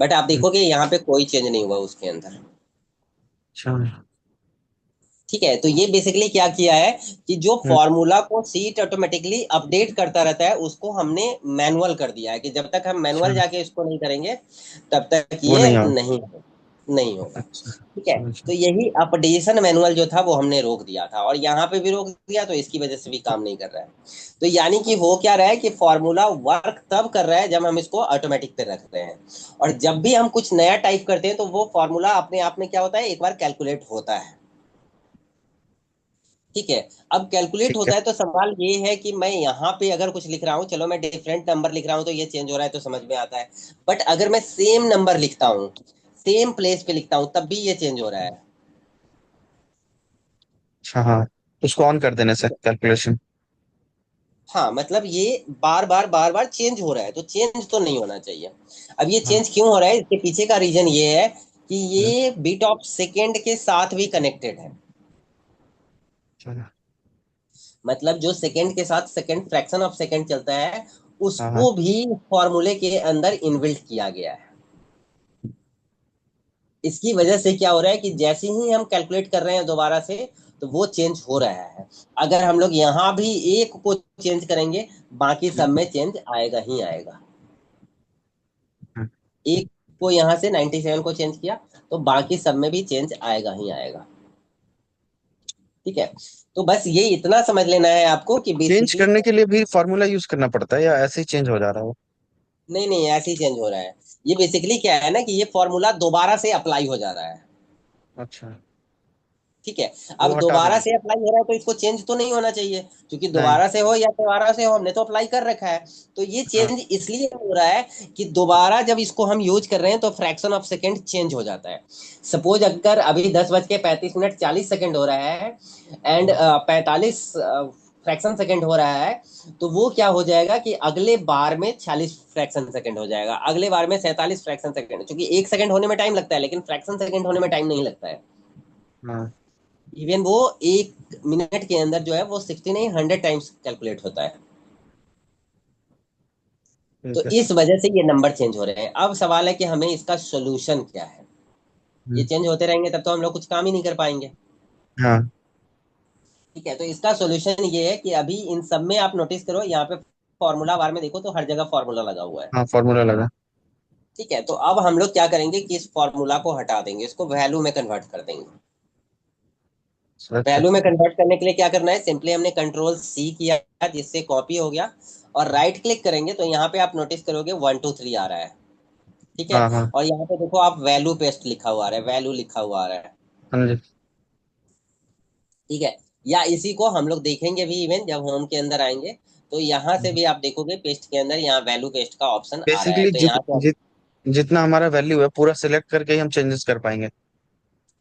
बट आप हम्म। देखोगे यहाँ पे कोई चेंज नहीं हुआ उसके अंदर। अच्छा। ठीक है, तो ये बेसिकली क्या किया है कि जो हम्म। फॉर्मूला को सीट ऑटोमेटिकली अपडेट करता रहता है, उसको हमने मैनुअल कर दिया है कि जब तक हम अच्छा। मैनुअल जाके इसको नहीं करेंगे तब तक वो ये नहीं होगा। नहीं होगा। अच्छा। ठीक है, समझ। तो यही अपडेशन मैनुअल जो था वो हमने रोक दिया था, और यहाँ पे भी रोक दिया, तो इसकी वजह से भी काम नहीं कर रहा है। तो यानी कि हो क्या रहा है कि फॉर्मूला वर्क तब कर रहा है जब हम इसको ऑटोमेटिक पे रख रहे हैं, और जब भी हम कुछ नया टाइप करते हैं तो वो फॉर्मूला अपने आप में क्या होता है, एक बार कैलकुलेट होता है। ठीक है, अब कैलकुलेट ठीक है। होता है तो सवाल ये है कि मैं यहाँ पे अगर कुछ लिख रहा हूँ, चलो मैं डिफरेंट नंबर लिख रहा हूँ तो ये चेंज हो रहा है तो समझ में आता है। बट अगर मैं सेम नंबर लिखता हूँ, सेम प्लेस पे लिखता हूँ, तब भी ये चेंज हो रहा है। अच्छा हाँ, उसको ऑन कर देने से कैलकुलेशन। हाँ, मतलब ये बार बार बार बार चेंज हो रहा है, तो चेंज तो नहीं होना चाहिए। अब ये हाँ। चेंज क्यों हो रहा है, इसके पीछे का रीजन ये है कि हम्म। ये बीट ऑफ सेकेंड के साथ भी कनेक्टेड है। चलो। मतलब जो सेकेंड के साथ सेकेंड फ्रैक्शन ऑफ सेकेंड चलता है, हाँ हाँ। उसको भी फॉर्मूले के अंदर इनबिल्ट किया गया है। इसकी वजह से क्या हो रहा है कि जैसे ही हम कैलकुलेट कर रहे हैं दोबारा से, तो वो चेंज हो रहा है। अगर हम लोग यहाँ भी एक को चेंज करेंगे, बाकी सब में चेंज आएगा ही आएगा। हम्म। एक को यहाँ से 97 को चेंज किया, तो बाकी सब में भी चेंज आएगा ही आएगा। ठीक है, तो बस ये इतना समझ लेना है आपको कि चेंज बेसिकली, करने के लिए भी फॉर्मूला यूज करना पड़ता है या ऐसे ही चेंज हो जा रहा है वो? नहीं नहीं, ऐसे ही चेंज हो रहा है। ये बेसिकली क्या है ना कि ये फॉर्मूला दोबारा से अप्लाई हो जा रहा है। अच्छा। ठीक है, वो अब हटा दोबारा देंगे। से अप्लाई हो रहा है तो इसको चेंज तो नहीं होना चाहिए, क्योंकि नहीं। दोबारा से हो या दोबारा से हो, हमने तो अप्लाई कर रखा है। तो ये हाँ। चेंज इसलिए हो रहा है कि दोबारा जब इसको हम यूज कर रहे हैं तो फ्रैक्शन ऑफ सेकंड चेंज हो जाता है। सपोज अगर अभी 10:35 40 सेकंड हो रहा है, एंड हाँ। 45 फ्रैक्शन सेकंड हो रहा है, तो वो क्या हो जाएगा कि अगले बार में 46 फ्रैक्शन सेकंड हो जाएगा, अगले बार में 47 फ्रैक्शन सेकंड, क्योंकि 1 सेकंड होने में टाइम लगता है लेकिन फ्रैक्शन सेकंड होने में टाइम नहीं लगता है। हाँ। इवन वो 1 मिनट के अंदर जो है वो 60 नहीं 100 टाइम्स कैलकुलेट होता है। तो ठीक है। इस वजह से ये नंबर चेंज हो रहे हैं। अब सवाल है कि हमें इसका सोल्यूशन क्या है। ये हम्म। चेंज होते रहेंगे तब तो हम लोग कुछ काम ही नहीं कर पाएंगे। हाँ। ठीक है, तो इसका सोल्यूशन ये है कि अभी इन सब में आप नोटिस करो, यहाँ पे फॉर्मूला बार में देखो तो हर जगह फॉर्मूला लगा हुआ है। हाँ फॉर्मूला लगा। ठीक है, तो अब हम लोग क्या करेंगे कि इस फॉर्मूला को हटा देंगे, इसको वैल्यू में कन्वर्ट कर देंगे। अच्छा। वैल्यू में कन्वर्ट करने के लिए क्या करना है, सिंपली हमने कंट्रोल सी किया, जिससे कॉपी हो गया, और राइट क्लिक करेंगे तो यहाँ पे आप नोटिस करोगे 1 2 3 आ रहा है। ठीक है, हाँ हाँ। और यहाँ पे देखो आप वैल्यू पेस्ट लिखा हुआ आ रहा है, वैल्यू लिखा हुआ आ रहा है। हाँ जी। ठीक है, या इसी को हम लोग देखेंगे भी, इवन जब होम के अंदर आएंगे तो यहाँ से भी आप देखोगे पेस्ट के अंदर यहाँ वैल्यू पेस्ट का ऑप्शन आ रहा है, बेसिकली तो यहाँ से जितना हमारा वैल्यू है पूरा सिलेक्ट करके ही हम चेंजेस कर पाएंगे।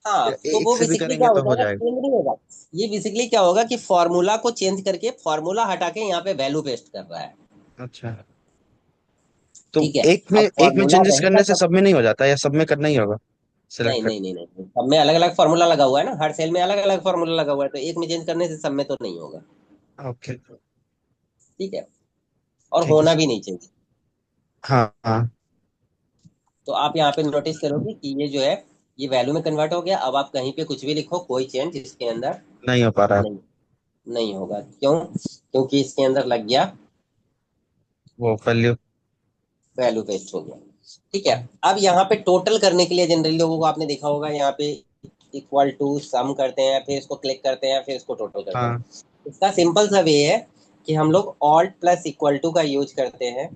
हाँ, या तो एक वो से भी बेसिकली करेंगे क्या हो तो हो जाएगा, जाएगा। चेंज नहीं होगा। ये बेसिकली क्या होगा कि फॉर्मूला को चेंज करके फॉर्मूला हटा के यहाँ पे वैल्यू पेस्ट कर रहा है। अच्छा। तो ठीक है, अब एक में फॉर्मूला चेंजेस रहेगा करने से तब। सब में नहीं हो जाता या सब में करना ही होगा सिलेक्ट नहीं कर? नहीं नहीं नहीं, सब में अलग अलग फॉर्मूला लगा हुआ है ना, हर सेल में अलग अलग फॉर्मूला लगा हुआ है, तो एक में चेंज करने से सब में तो नहीं होगा। ओके। ठीक है, और ठीक है होना सर। भी नहीं चाहिए। हाँ हाँ। तो आप यहाँ पे नोटिस करोगे कि ये जो है ये वैल्यू में कन्वर्ट हो गया। अब आप कहीं पे कुछ भी लिखो, कोई चेंज इसके अंदर नहीं हो पा रहा। नहीं नहीं होगा। क्यों? क्योंकि इसके अंदर लग गया वो वैल्यू। वैल्यू पेस्ट हो गया। ठीक है, अब यहाँ पे टोटल करने के लिए जनरली लोगों को आपने देखा होगा, यहाँ पे इक्वल टू सम करते हैं, फिर इसको क्लिक करते हैं, फिर इसको टोटल करते हैं। हाँ। इसका सिंपल सा वे है कि हम लोग ऑल्ट प्लस इक्वल टू का यूज करते हैं।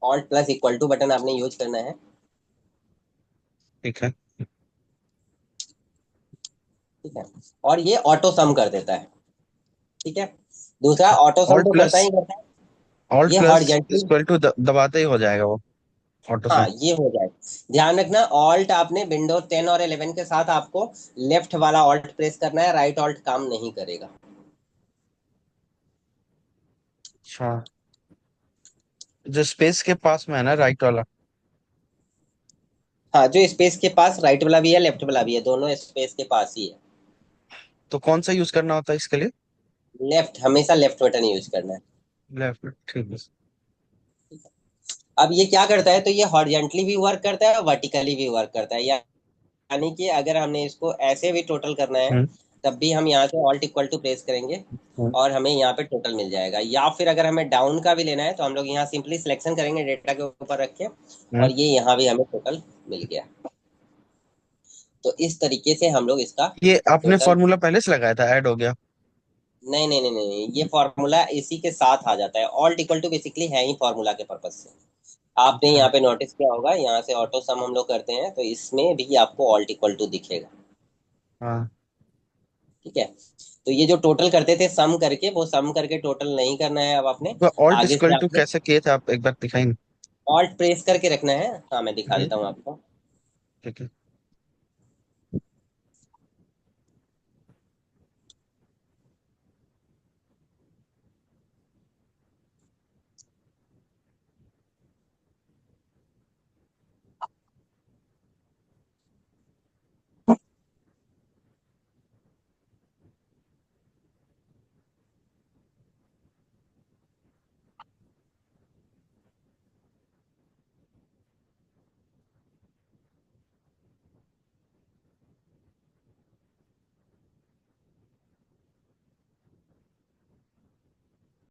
Alt plus equal to button आपने यूज करना है। ठीक है। ठीक है। और ये ऑटो सम कर देता है। ठीक है। दूसरा ऑटो सम ऑल्ट तो करता प्लस ही करता है। ऑल्ट ये प्लस हॉरिजॉन्टली, इक्वल टू दबाते ही हो जाएगा वो ऑटो हाँ सम। ये हो जाए। ध्यान रखना, ऑल्ट आपने विंडोज 10 और 11 के साथ आपको लेफ्ट वाला ऑल्ट प्रेस करना है, राइट ऑल्ट काम नहीं करेगा। अच्छा, जो स्पेस के पास में है ना राइट वाला। हाँ, जो स्पेस के पास राइट वाला भी है, लेफ्ट वाला भी है, दोनों स्पेस के पास ही है। तो कौन सा यूज करना होता है इसके लिए? लेफ्ट, हमेशा लेफ्ट बटन यूज करना है। लेफ्ट, ठीक है। अब ये क्या करता है, तो ये हॉरिजेंटली भी वर्क करता है और वर्टिकली भी वर्क करता है। यानी कि अगर हमने इसको ऐसे भी टोटल करना है, हम्म। तब भी हम यहाँ से ऑल्ट इक्वल टू प्रेस करेंगे हम्म। और हमें यहाँ पे टोटल मिल जाएगा। या फिर अगर हमें डाउन का भी लेना है, तो हम लोग यहाँ सिंपली सिलेक्शन करेंगे डेटा के ऊपर रख के, हम्म। और ये यहाँ भी हमें टोटल मिल गया। तो इस तरीके से हम लोग इसका ये आपने टोटल। फॉर्मूला पहले से लगाया था, ऐड हो गया? नहीं नहीं नहीं नहीं, ये फॉर्मूला इसी के साथ आ जाता है। ऑल्ट इक्वल टू बेसिकली है ही फॉर्मूला के पर्पज से। आपने अच्छा। यहाँ पे नोटिस किया होगा, यहाँ से ऑटो सम हम लोग करते हैं, तो इसमें भी आपको ऑल्ट इक्वल टू दिखेगा। हाँ। ठीक है। तो ये जो टोटल करते थे सम करके, वो सम करके टोटल नहीं करना है अब आपने। तो ऑल्ट आगे से इक्वल टू आपने कैसे किए थे आप, एक बार दिखाएंगे? ऑल्ट प्रेस करके रखना है। हाँ, मैं दिखा हम्म, देता हूँ आपको। ठीक है।